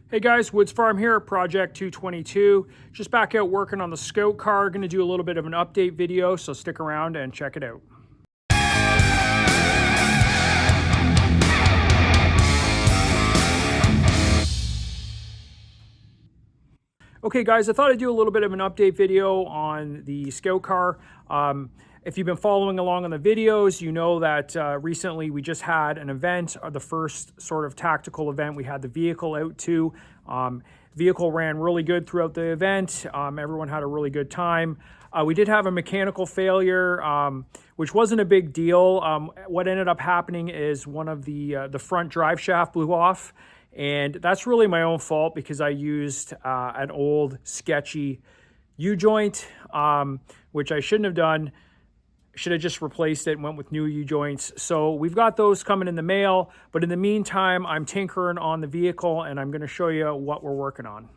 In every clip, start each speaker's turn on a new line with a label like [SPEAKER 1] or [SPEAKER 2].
[SPEAKER 1] Hey guys, Woods Farm here, Project 222. Just back out working on the Scout car. Going to do a little bit of an update video, so stick around and check it out. Okay guys, I thought I'd do a little bit of an update video on the Scout car. If you've been following along on the videos, you know that recently we just had an event, the first sort of tactical event we had the vehicle out to. Vehicle ran really good throughout the event. Everyone had a really good time. We did have a mechanical failure, which wasn't a big deal. What ended up happening is one of the front drive shaft blew off. And that's really my own fault because I used an old sketchy U-joint, which I shouldn't have done. Should have just replaced it and went with new U-joints. So we've got those coming in the mail, but in the meantime, I'm tinkering on the vehicle and I'm gonna show you what we're working on.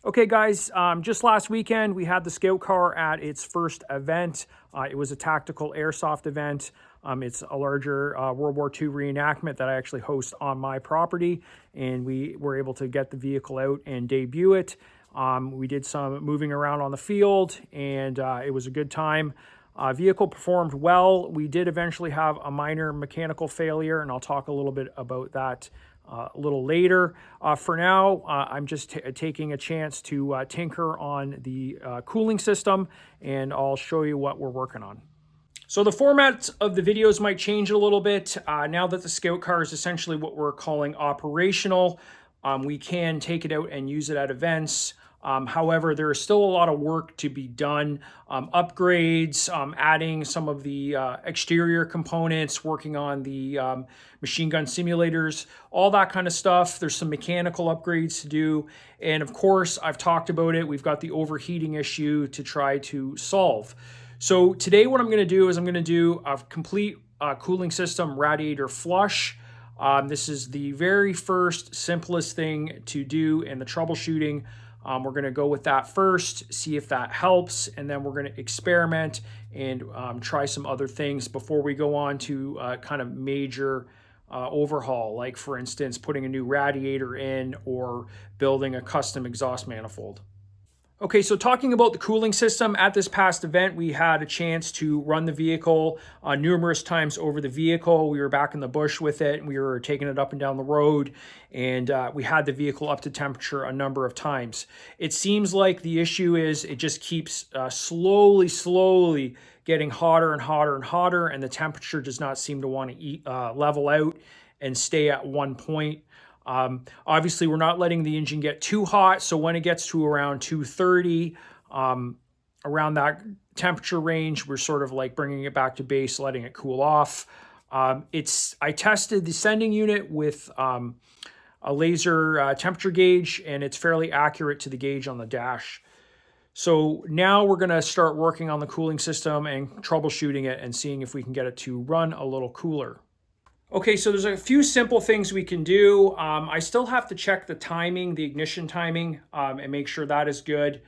[SPEAKER 1] Okay guys, just last weekend, we had the Scout car at its first event. It was a tactical airsoft event. It's a larger World War II reenactment that I actually host on my property, and we were able to get the vehicle out and debut it. We did some moving around on the field, and it was a good time. Vehicle performed well. We did eventually have a minor mechanical failure, and I'll talk a little bit about that a little later. For now, I'm just taking a chance to tinker on the cooling system, and I'll show you what we're working on. So the format of the videos might change a little bit. Now that the Scout car is essentially what we're calling operational, we can take it out and use it at events. However, there is still a lot of work to be done. Upgrades, adding some of the exterior components, working on the machine gun simulators, all that kind of stuff. There's some mechanical upgrades to do. And of course, I've talked about it. We've got the overheating issue to try to solve. So today what I'm going to do is I'm going to do a complete cooling system radiator flush. This is the very first simplest thing to do in the troubleshooting. We're going to go with that first, see if that helps, and then we're going to experiment and try some other things before we go on to kind of major overhaul, like for instance, putting a new radiator in or building a custom exhaust manifold. Okay, so talking about the cooling system, at this past event, we had a chance to run the vehicle numerous times over the vehicle. We were back in the bush with it, and we were taking it up and down the road, and we had the vehicle up to temperature a number of times. It seems like the issue is it just keeps slowly getting hotter and hotter and hotter, and the temperature does not seem to want to level out and stay at one point. Obviously, we're not letting the engine get too hot, so when it gets to around 230, around that temperature range, we're sort of like bringing it back to base, letting it cool off. I tested the sending unit with a laser temperature gauge, and it's fairly accurate to the gauge on the dash. So now we're going to start working on the cooling system and troubleshooting it and seeing if we can get it to run a little cooler. Okay, so there's a few simple things we can do. I still have to check the timing, the ignition timing, and make sure that is good.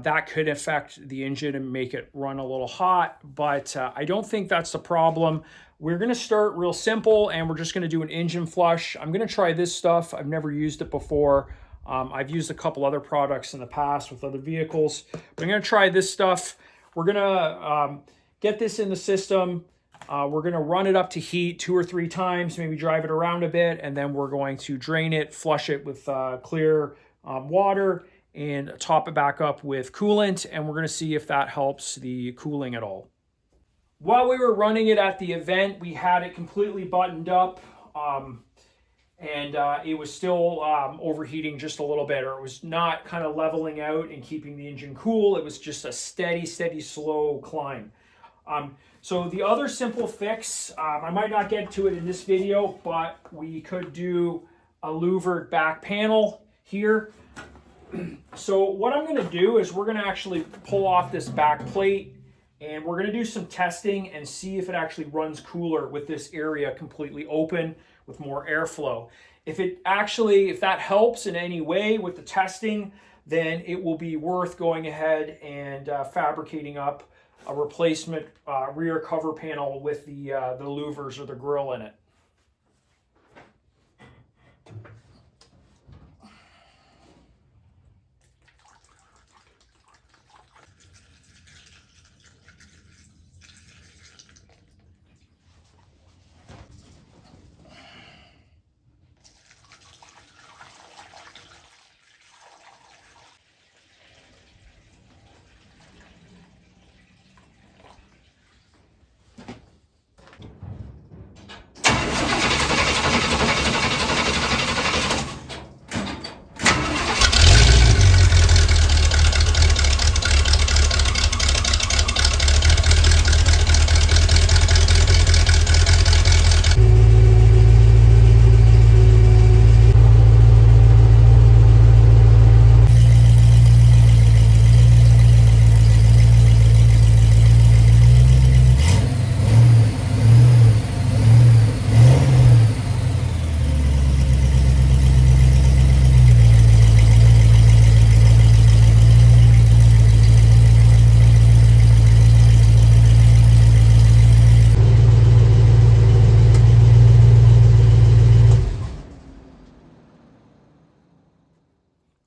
[SPEAKER 1] That could affect the engine and make it run a little hot, but I don't think that's the problem. We're gonna start real simple, and we're just gonna do an engine flush. I'm gonna try this stuff. I've never used it before. I've used a couple other products in the past with other vehicles, but I'm gonna try this stuff. We're gonna get this in the system. We're going to run it up to heat 2 or 3 times, maybe drive it around a bit, and then we're going to drain it, flush it with clear water, and top it back up with coolant, and we're going to see if that helps the cooling at all. While we were running it at the event, we had it completely buttoned up, and it was still overheating just a little bit, or it was not kind of leveling out and keeping the engine cool. It was just a steady, slow climb. So the other simple fix, I might not get to it in this video, but we could do a louvered back panel here. So what I'm going to do is we're going to actually pull off this back plate, and we're going to do some testing and see if it actually runs cooler with this area completely open with more airflow. If that helps in any way with the testing, then it will be worth going ahead and fabricating up a replacement rear cover panel with the louvers or the grill in it.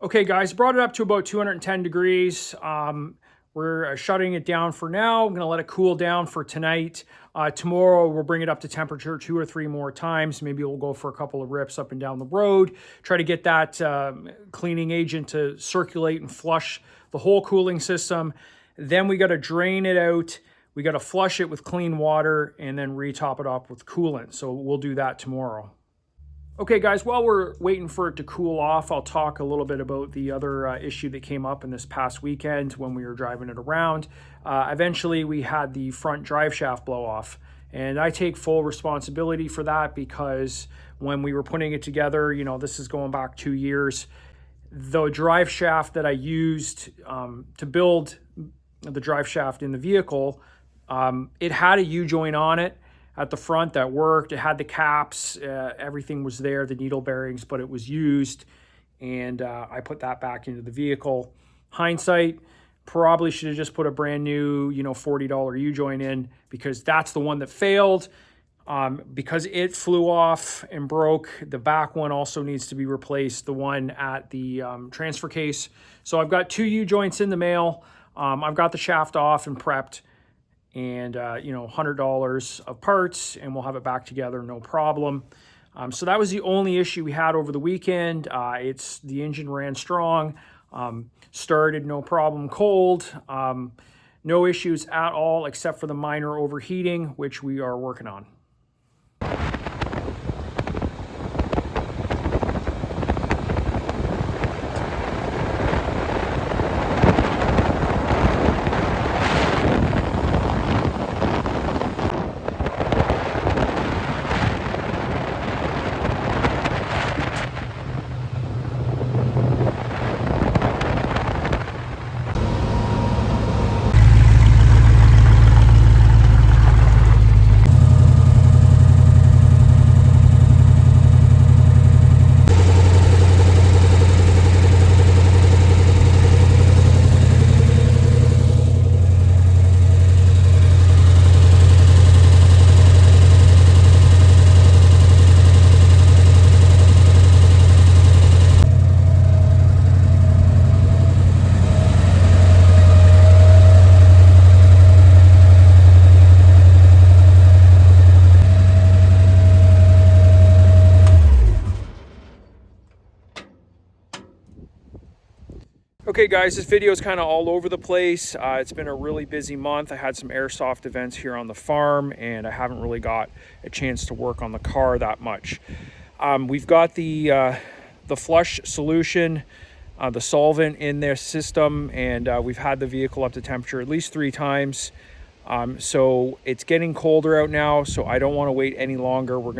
[SPEAKER 1] Okay guys, brought it up to about 210 degrees. We're shutting it down for now. I'm gonna let it cool down for tonight. Tomorrow we'll bring it up to temperature 2 or 3 more times. Maybe we'll go for a couple of rips up and down the road. Try to get that cleaning agent to circulate and flush the whole cooling system. Then we gotta drain it out. We gotta flush it with clean water and then retop it up with coolant. So we'll do that tomorrow. Okay guys, while we're waiting for it to cool off, I'll talk a little bit about the other issue that came up in this past weekend when we were driving it around. Eventually we had the front drive shaft blow off, and I take full responsibility for that because when we were putting it together, you know, this is going back 2 years, the drive shaft that I used to build the drive shaft in the vehicle, it had a U-joint on it at the front that worked. It had the caps, everything was there, the needle bearings, but it was used, and I put that back into the vehicle. Hindsight, probably should have just put a brand new, you know, $40 U-joint in, because that's the one that failed. Because it flew off and broke, the back one also needs to be replaced, the one at the transfer case. So I've got 2 U-joints in the mail. I've got the shaft off and prepped, and you know, $100 of parts, and we'll have it back together, no problem. So that was the only issue we had over the weekend. The engine ran strong, started no problem cold, no issues at all except for the minor overheating, which we are working on. Okay guys, this video is kind of all over the place. It's been a really busy month. I had some airsoft events here on the farm, and I haven't really got a chance to work on the car that much. We've got the flush solution, the solvent in their system, and we've had the vehicle up to temperature at least 3 times. So it's getting colder out now, so I don't want to wait any longer. We're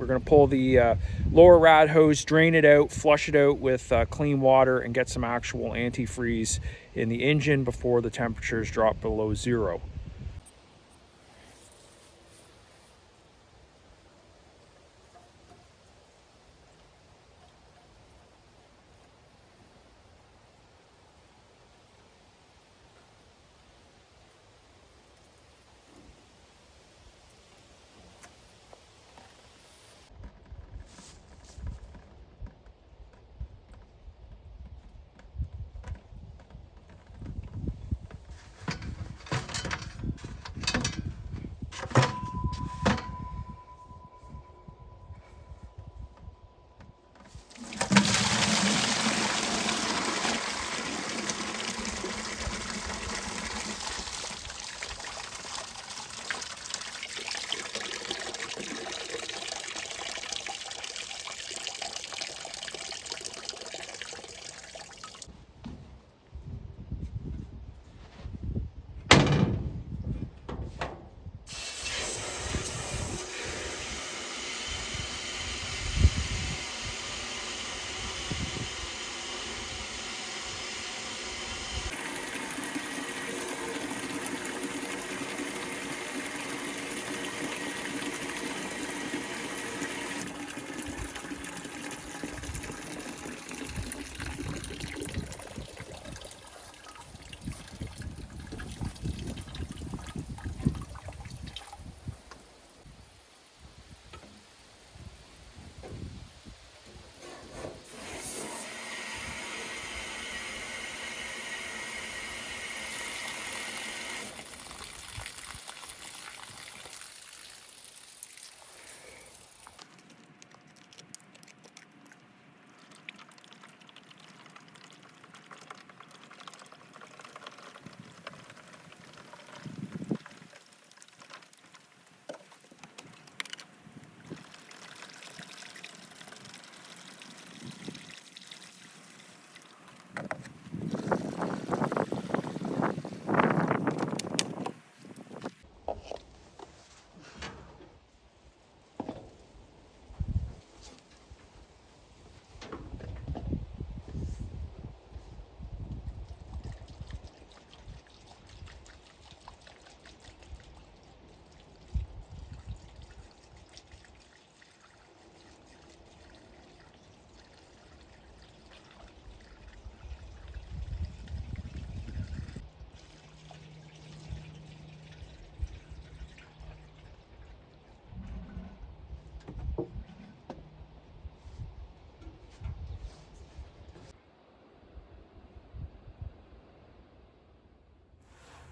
[SPEAKER 1] gonna pull the lower rad hose, drain it out, flush it out with clean water, and get some actual antifreeze in the engine before the temperatures drop below 0.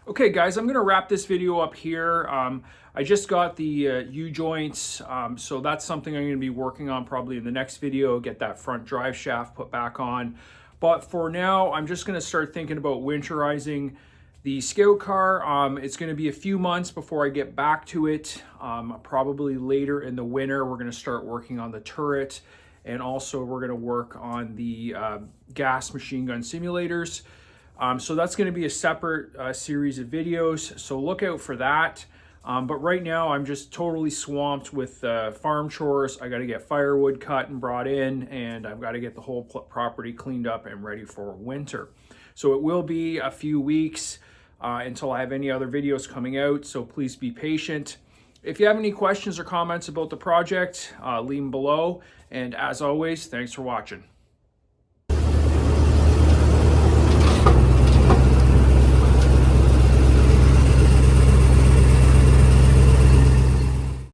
[SPEAKER 1] Okay guys, I'm gonna wrap this video up here. I just got the U-joints, so that's something I'm gonna be working on probably in the next video, get that front drive shaft put back on. But for now, I'm just gonna start thinking about winterizing the Scout car. It's gonna be a few months before I get back to it. Probably later in the winter, we're gonna start working on the turret, and also we're gonna work on the gas machine gun simulators. So that's going to be a separate series of videos, so look out for that. But right now I'm just totally swamped with farm chores. I got to get firewood cut and brought in, and I've got to get the whole property cleaned up and ready for winter. So it will be a few weeks until I have any other videos coming out, so please be patient. If you have any questions or comments about the project, leave them below. And as always, thanks for watching.